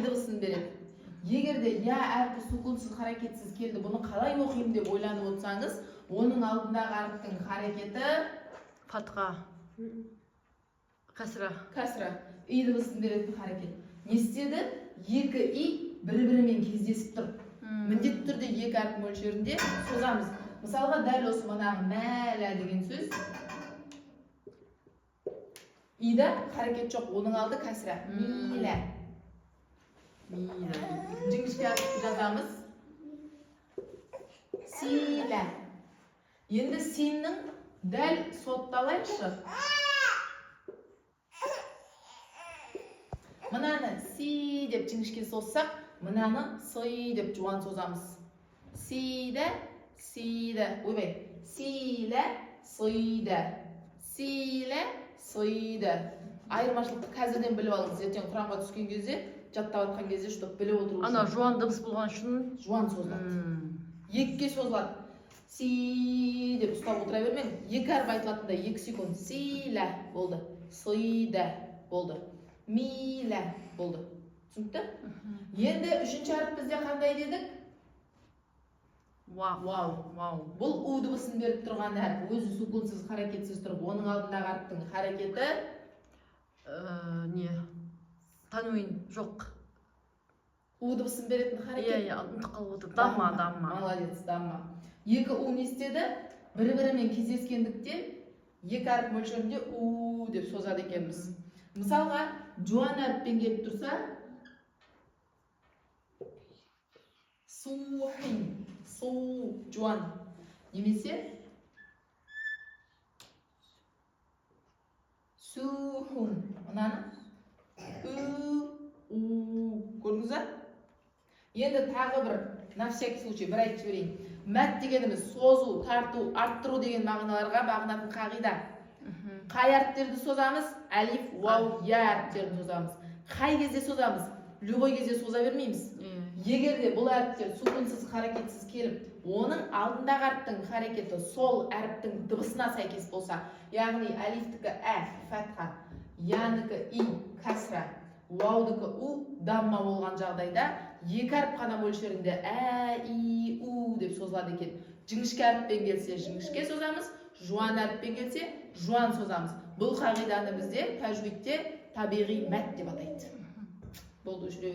дыбысын береді. Егерде я әрпі сукунсыз харакетсіз келді, бұны қалай оқимын деп ойланып отырсаңыз, оның алдындағы әріптің харекеті фатха, кәсра. Кәсра. И дыбысын беретін харекет. Не істеді? Екі и бір-бірімен кездесіп тұр. Міндетті түрде екі әріп мөлшерінде созамыз. Мысалға дәл осы манағы мәлә деген сөз. Ида харекет жоқ, оның алды кәсра. Милә. Жіңішке әріпті жазамыз. Силә. Енді синнің дәл сотталайықшы. Мынаны си деп жіңішке соссақ, мынаны сый деп жуан созамыз. Сиді, сиді. Ойбай. Силә, сыйды. Силә, сыйды. Айырмашылықты қазірден біліп алыңыз. Ертең Құранға түскен кезде, жаттап жатқан кезде чтобы біліп отыру үшін. Ана жуан дыбыс болған үшін жуан созылады. Екіге созылады. Си деп ұстап отыра бермеңіз. Екі әріп айтылатында 2 секунд. Силә болды. Сыйды болды. Милә болды. Түсінікті? Енді үшінші әріп бізде қандай дедік? Вау. Бұл у дыбысын беріп тұрған әріп. Өзі сукунсыз харекетсіз тұрып, оның алдындағы әріптің харекеті не? Тануин жоқ. У дыбысын беретін харекет. Ұмытып қалып отыр. Дамма. Молодец, дамма. Екі у не істеді? Бір-бірімен кездескендіктен екі әріп мөлшерінде у деп созады екенбіз. Мысалға, жуан әріппен келіп тұрса, сухин, су, жуан. Немесе, сухун. Мынаны, көрдіңіз ба? Енді тағы бір, на всякий случай, бір айтып жіберейін. Мәт дегеніміз созу, тарту, арттыру деген мағыналарға бағынатын қағида. Қай әріптерді созамыз? Әлиф, вау, я әріптерді созамыз. Қай кезде созамыз? Любой кезде соза бермейміз. Егерде бұл әріптер сукунсыз харекетсіз келіп, оның алдындағы әріптің харекеті сол әріптің дыбысына сәйкес болса, яғни әлифтікі фәтха, яныкі и кәсра, ваудікі у дамма болған жағдайда екі әріп қана мөлшерінде и у деп созылады екен. Жіңішке әріппен келсе жіңішке созамыз, жуан әріппен келсе жуан созамыз. Бұл қағиданы бізде тәжвидте табиғи мәт деп атайды. Болды, жүре